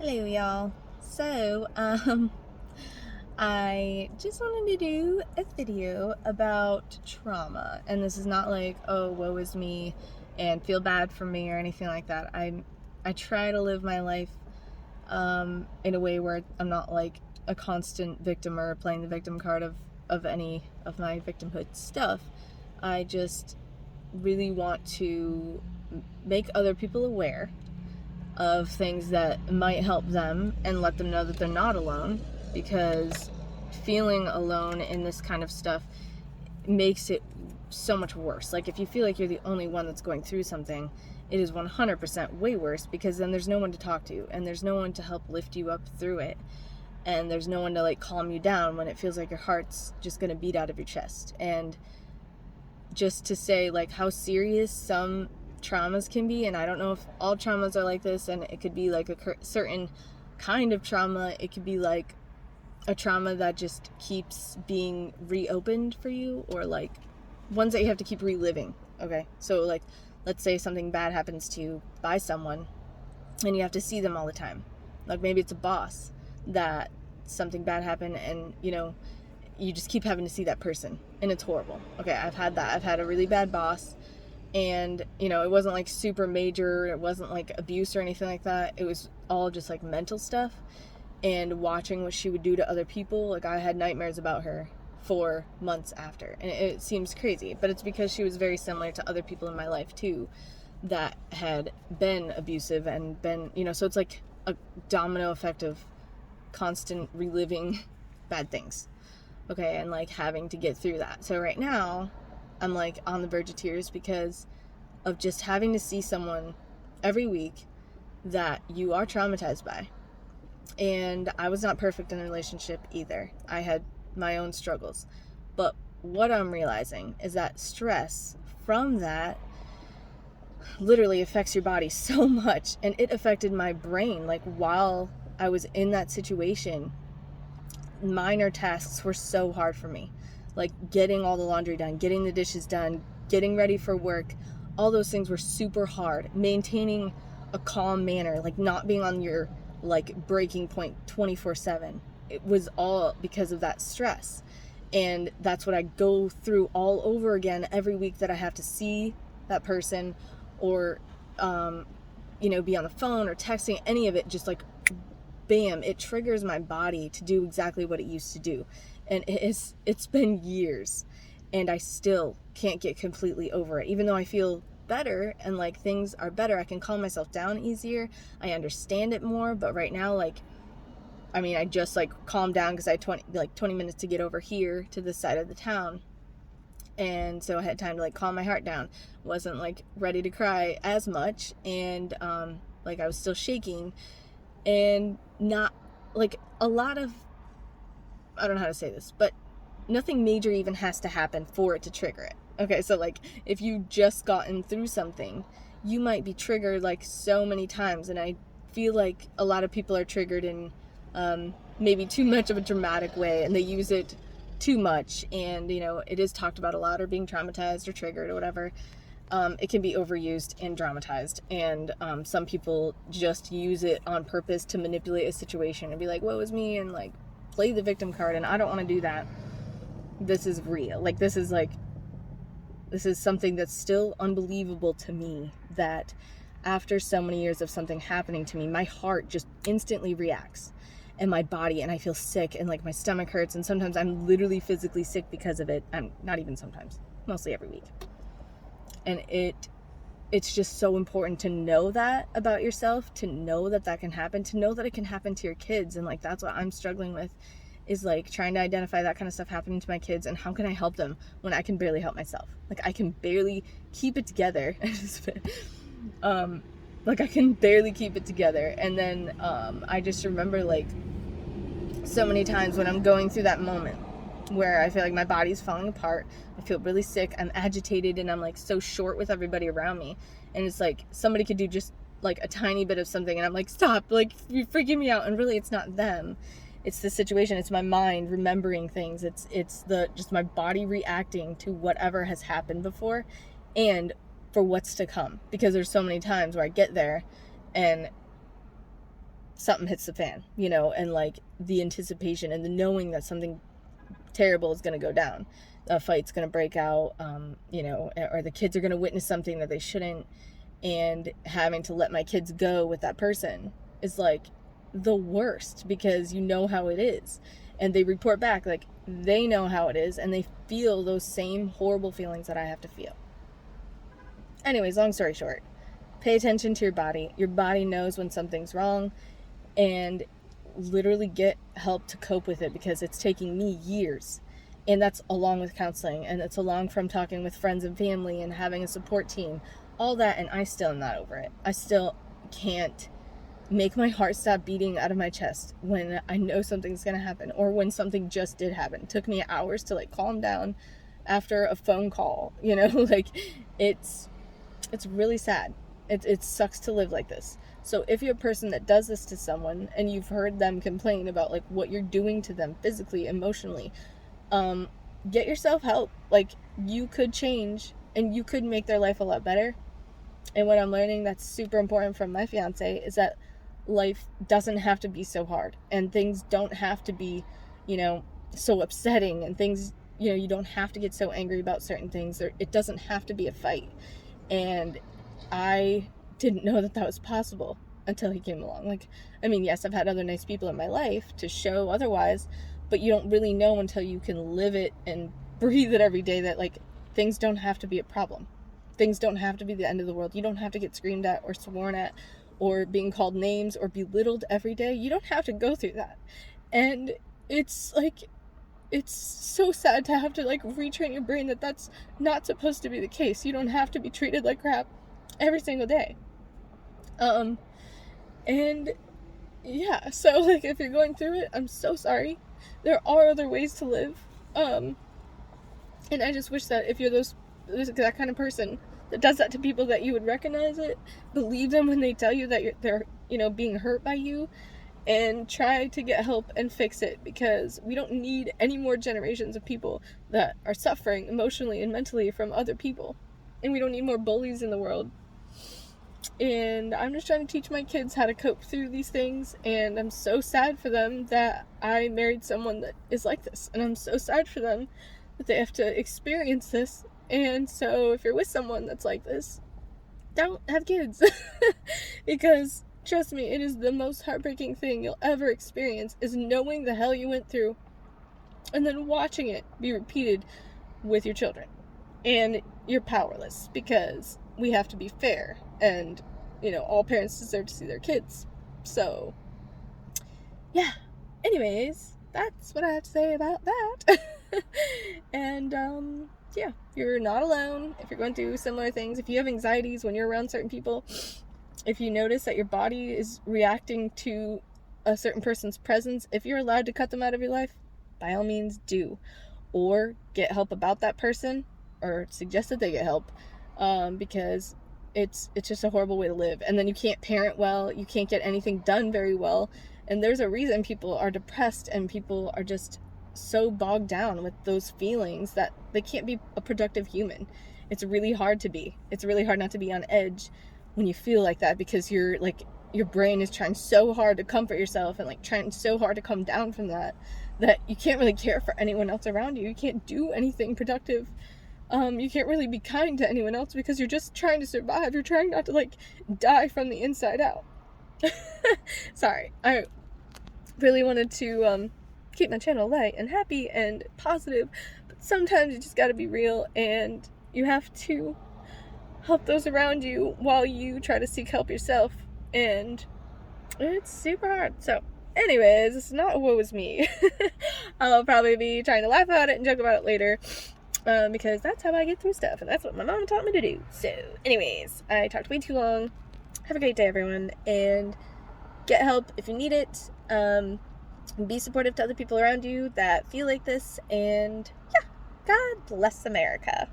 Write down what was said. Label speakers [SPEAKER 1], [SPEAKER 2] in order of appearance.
[SPEAKER 1] Hello, y'all. So, I just wanted to do a video about trauma, and this is not like, oh, woe is me, and feel bad for me or anything like that. I try to live my life in a way where I'm not like a constant victim or playing the victim card of any of my victimhood stuff. I just really want to make other people aware of things that might help them and let them know that they're not alone, because feeling alone in this kind of stuff makes it so much worse. Like, if you feel like you're the only one that's going through something, it is 100% way worse, because then there's no one to talk to and there's no one to help lift you up through it, and there's no one to like calm you down when it feels like your heart's just going to beat out of your chest. And just to say like how serious some traumas can be, and I don't know if all traumas are like this, and it could be like a certain kind of trauma. It could be like a trauma that just keeps being reopened for you, or like ones that you have to keep reliving. Okay, so like, let's say something bad happens to you by someone and you have to see them all the time. Like, maybe it's a boss that something bad happened, and you just keep having to see that person, and it's horrible. Okay, I've had that. I've had a really bad boss, and it wasn't like super major, it wasn't like abuse or anything like that. It was all just like mental stuff, and watching what she would do to other people. Like, I had nightmares about her for months after, and it seems crazy, but it's because she was very similar to other people in my life too that had been abusive and been, so it's like a domino effect of constant reliving bad things. Okay, and like having to get through that. So right now I'm like on the verge of tears because of just having to see someone every week that you are traumatized by. And I was not perfect in a relationship either. I had my own struggles. But what I'm realizing is that stress from that literally affects your body so much, and it affected my brain. Like, while I was in that situation, minor tasks were so hard for me, like getting all the laundry done, getting the dishes done, getting ready for work. All those things were super hard. Maintaining a calm manner, like not being on your like breaking point 24/7, it was all because of that stress. And that's what I go through all over again every week, that I have to see that person, or be on the phone or texting. Any of it just like, bam, it triggers my body to do exactly what it used to do. And it's been years, and I still can't get completely over it, even though I feel better and like things are better. I can calm myself down easier, I understand it more. But right now, like, I just like calmed down because I had 20 minutes to get over here to this side of the town, and so I had time to like calm my heart down. Wasn't like ready to cry as much, and like I was still shaking, and not like a lot of, I don't know how to say this, but nothing major even has to happen for it to trigger it. Okay, so like, if you just gotten through something, you might be triggered like so many times. And I feel like a lot of people are triggered in maybe too much of a dramatic way, and they use it too much. And it is talked about a lot, or being traumatized or triggered or whatever. It can be overused and dramatized, and some people just use it on purpose to manipulate a situation and be like, woe is me, and like play the victim card. And I don't want to do that. This is real. Like, this is something that's still unbelievable to me, that after so many years of something happening to me, my heart just instantly reacts, and my body, and I feel sick, and like my stomach hurts, and sometimes I'm literally physically sick because of it. I'm not even sometimes, mostly every week. And it's just so important to know that about yourself, to know that can happen, to know that it can happen to your kids. And like, that's what I'm struggling with, is like trying to identify that kind of stuff happening to my kids, and how can I help them when I can barely help myself. Like, I can barely keep it together. Like, I can barely keep it together. And then I just remember like so many times when I'm going through that moment where I feel like my body's falling apart, I feel really sick, I'm agitated, and I'm like so short with everybody around me. And it's like somebody could do just like a tiny bit of something, and I'm like, stop, like, you're freaking me out. And really, it's not them, it's the situation. It's my mind remembering things. It's the just my body reacting to whatever has happened before, and for what's to come. Because there's so many times where I get there, and something hits the fan, you know, and like the anticipation and the knowing that something terrible is going to go down. A fight's going to break out, you know, or the kids are going to witness something that they shouldn't, and having to let my kids go with that person is like the worst, because you know how it is, and they report back like they know how it is, and they feel those same horrible feelings that I have to feel. Anyways, long story short, pay attention to your body. Your body knows when something's wrong, and literally get help to cope with it, because it's taking me years, and that's along with counseling, and it's along from talking with friends and family and having a support team, all that, and I still am not over it. I still can't make my heart stop beating out of my chest when I know something's gonna happen, or when something just did happen. It took me hours to like calm down after a phone call, you know. Like it's really sad. It sucks to live like this. So if you're a person that does this to someone and you've heard them complain about like what you're doing to them physically, emotionally, get yourself help. Like, you could change and you could make their life a lot better. And what I'm learning that's super important from my fiance is that life doesn't have to be so hard, and things don't have to be, you know, so upsetting, and things, you know, you don't have to get so angry about certain things, or it doesn't have to be a fight. And I didn't know that was possible until he came along. Like, I mean, yes, I've had other nice people in my life to show otherwise, but you don't really know until you can live it and breathe it every day that like things don't have to be a problem. Things don't have to be the end of the world. You don't have to get screamed at or sworn at or being called names or belittled every day. You don't have to go through that. And it's like, it's so sad to have to like retrain your brain that that's not supposed to be the case. You don't have to be treated like crap every single day. And yeah, so like if you're going through it, I'm so sorry. There are other ways to live. And I just wish that if you're that kind of person that does that to people, that you would recognize it, believe them when they tell you that they're, you know, being hurt by you, and try to get help and fix it, because we don't need any more generations of people that are suffering emotionally and mentally from other people, and we don't need more bullies in the world. And I'm just trying to teach my kids how to cope through these things, and I'm so sad for them that I married someone that is like this, and I'm so sad for them that they have to experience this. And so if you're with someone that's like this, don't have kids. Because trust me, it is the most heartbreaking thing you'll ever experience, is knowing the hell you went through and then watching it be repeated with your children. And you're powerless, because we have to be fair, and, you know, all parents deserve to see their kids. So yeah, anyways, that's what I have to say about that. And yeah, you're not alone if you're going through similar things. If you have anxieties when you're around certain people, if you notice that your body is reacting to a certain person's presence, if you're allowed to cut them out of your life, by all means do. Or get help about that person, or suggest that they get help, because it's just a horrible way to live. And then you can't parent well, you can't get anything done very well, and there's a reason people are depressed and people are just so bogged down with those feelings that they can't be a productive human. It's really hard to be. It's really hard not to be on edge when you feel like that, because you're like, your brain is trying so hard to comfort yourself and like trying so hard to come down from that you can't really care for anyone else around you. You can't do anything productive. You can't really be kind to anyone else, because you're just trying to survive. You're trying not to like die from the inside out. Sorry, I really wanted to keep my channel light and happy and positive, but sometimes you just gotta be real, and you have to help those around you while you try to seek help yourself, and it's super hard. So anyways, it's not woe is me. I'll probably be trying to laugh about it and joke about it later, because that's how I get through stuff, and that's what my mom taught me to do. So anyways, I talked way too long. Have a great day, everyone, and get help if you need it. Be supportive to other people around you that feel like this, and yeah, God bless America.